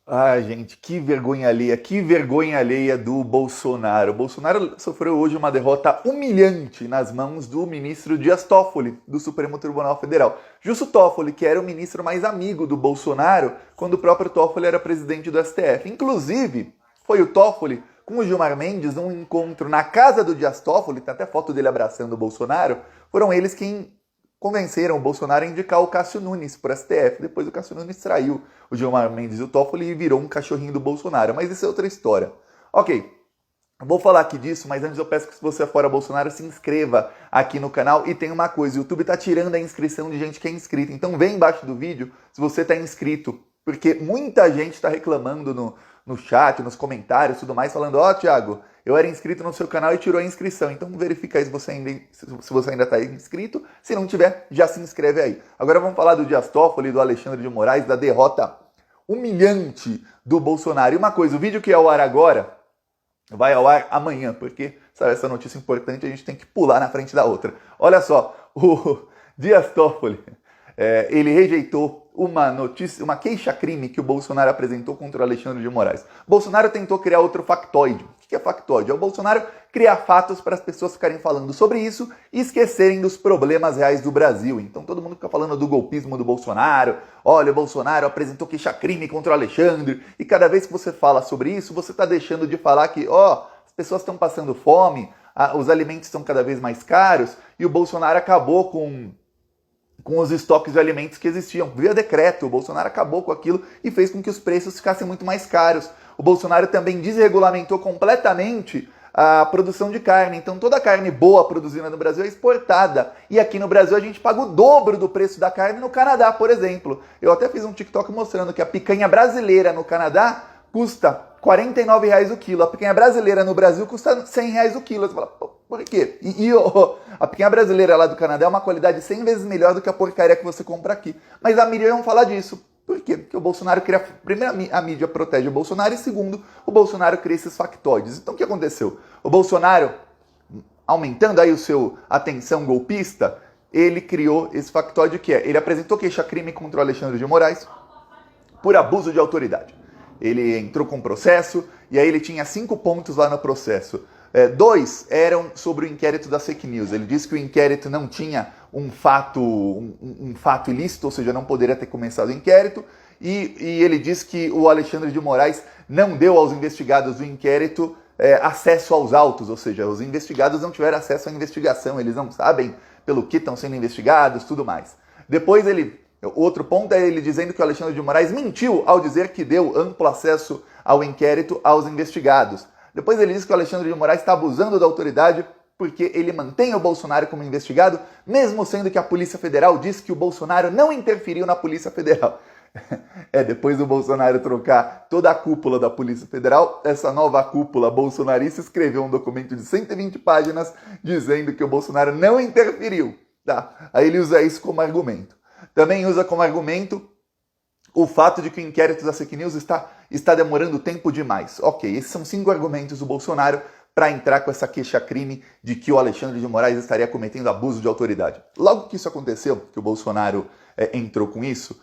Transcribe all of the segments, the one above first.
Ai, gente, que vergonha alheia do Bolsonaro. O Bolsonaro sofreu hoje uma derrota humilhante nas mãos do ministro Dias Toffoli, do Supremo Tribunal Federal. Justo Toffoli, que era o ministro mais amigo do Bolsonaro quando o próprio Toffoli era presidente do STF. Inclusive, foi o Toffoli com o Gilmar Mendes num encontro na casa do Dias Toffoli, tem até foto dele abraçando o Bolsonaro, foram eles quem convenceram o Bolsonaro a indicar o Cássio Nunes para o STF. Depois o Cássio Nunes traiu o Gilmar Mendes e o Toffoli e virou um cachorrinho do Bolsonaro. Mas isso é outra história. Ok, vou falar aqui disso, mas antes eu peço que se você é fora Bolsonaro, se inscreva aqui no canal. E tem uma coisa, o YouTube está tirando a inscrição de gente que é inscrita. Então vem embaixo do vídeo se você está inscrito, porque muita gente está reclamando no chat, nos comentários e tudo mais, falando, ó, Thiago, eu era inscrito no seu canal e tirou a inscrição. Então verifica aí se você ainda está inscrito. Se não tiver, já se inscreve aí. Agora vamos falar do Dias Toffoli, do Alexandre de Moraes, da derrota humilhante do Bolsonaro. E uma coisa, o vídeo que é ao ar agora vai ao ar amanhã, porque, sabe, essa notícia importante a gente tem que pular na frente da outra. Olha só, o Dias Toffoli, ele rejeitou uma queixa-crime que o Bolsonaro apresentou contra o Alexandre de Moraes. Bolsonaro tentou criar outro factoide. O que é factoide? É o Bolsonaro criar fatos para as pessoas ficarem falando sobre isso e esquecerem dos problemas reais do Brasil. Então todo mundo fica falando do golpismo do Bolsonaro. Olha, o Bolsonaro apresentou queixa-crime contra o Alexandre. E cada vez que você fala sobre isso, você está deixando de falar que, as pessoas estão passando fome, os alimentos estão cada vez mais caros e o Bolsonaro acabou com os estoques de alimentos que existiam. Via decreto, o Bolsonaro acabou com aquilo e fez com que os preços ficassem muito mais caros. O Bolsonaro também desregulamentou completamente a produção de carne. Então toda a carne boa produzida no Brasil é exportada. E aqui no Brasil a gente paga o dobro do preço da carne no Canadá, por exemplo. Eu até fiz um TikTok mostrando que a picanha brasileira no Canadá custa R$ 49 o quilo. A picanha brasileira no Brasil custa R$ 100 o quilo. Você fala, por quê? A picanha brasileira lá do Canadá é uma qualidade 100 vezes melhor do que a porcaria que você compra aqui. Mas a mídia não fala disso. Por quê? Porque o Bolsonaro cria... Primeiro, a mídia protege o Bolsonaro e segundo, o Bolsonaro cria esses factoides. Então o que aconteceu? O Bolsonaro, aumentando aí a tensão golpista, ele criou esse factoide que ele apresentou queixa-crime contra o Alexandre de Moraes por abuso de autoridade. Ele entrou com processo e aí ele tinha 5 pontos lá no processo. 2 eram sobre o inquérito das fake news. Ele disse que o inquérito não tinha um fato ilícito, ou seja, não poderia ter começado o inquérito. E ele disse que o Alexandre de Moraes não deu aos investigados do inquérito acesso aos autos, ou seja, os investigados não tiveram acesso à investigação, eles não sabem pelo que estão sendo investigados, tudo mais. Depois outro ponto é ele dizendo que o Alexandre de Moraes mentiu ao dizer que deu amplo acesso ao inquérito aos investigados. Depois ele diz que o Alexandre de Moraes está abusando da autoridade porque ele mantém o Bolsonaro como investigado, mesmo sendo que a Polícia Federal diz que o Bolsonaro não interferiu na Polícia Federal. Depois do Bolsonaro trocar toda a cúpula da Polícia Federal, essa nova cúpula bolsonarista escreveu um documento de 120 páginas dizendo que o Bolsonaro não interferiu. Tá? Aí ele usa isso como argumento. Também usa como argumento o fato de que o inquérito das fake news está demorando tempo demais. Ok, esses são 5 argumentos do Bolsonaro para entrar com essa queixa-crime de que o Alexandre de Moraes estaria cometendo abuso de autoridade. Logo que isso aconteceu, que o Bolsonaro entrou com isso,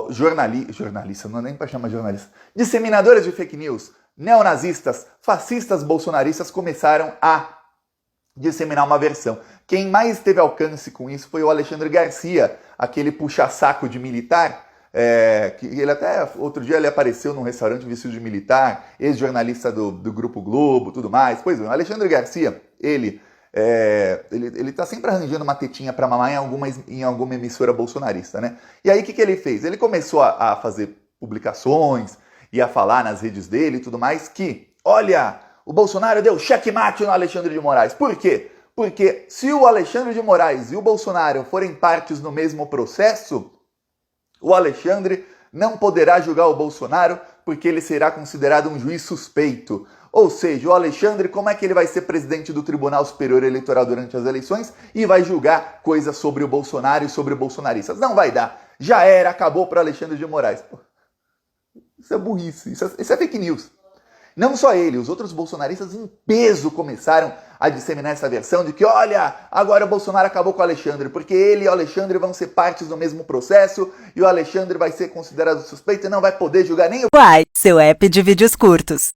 jornalista, não é nem para chamar jornalista, disseminadores de fake news, neonazistas, fascistas bolsonaristas começaram a disseminar uma versão. Quem mais teve alcance com isso foi o Alexandre Garcia, aquele puxa-saco de militar, que ele até, outro dia ele apareceu num restaurante vestido de militar, ex-jornalista do Grupo Globo, tudo mais. Pois bem, o Alexandre Garcia, ele tá sempre arranjando uma tetinha para mamar em alguma emissora bolsonarista, né? E aí o que ele fez? Ele começou a fazer publicações e a falar nas redes dele e tudo mais que, olha, o Bolsonaro deu checkmate no Alexandre de Moraes. Por quê? Porque se o Alexandre de Moraes e o Bolsonaro forem partes no mesmo processo, o Alexandre não poderá julgar o Bolsonaro porque ele será considerado um juiz suspeito. Ou seja, o Alexandre, como é que ele vai ser presidente do Tribunal Superior Eleitoral durante as eleições e vai julgar coisas sobre o Bolsonaro e sobre bolsonaristas? Não vai dar. Já era, acabou para Alexandre de Moraes. Pô, isso é burrice, isso é fake news. Não só ele, os outros bolsonaristas em peso começaram a disseminar essa versão de que, olha, agora o Bolsonaro acabou com o Alexandre, porque ele e o Alexandre vão ser partes do mesmo processo e o Alexandre vai ser considerado suspeito e não vai poder julgar nem o Uai, seu app de vídeos curtos.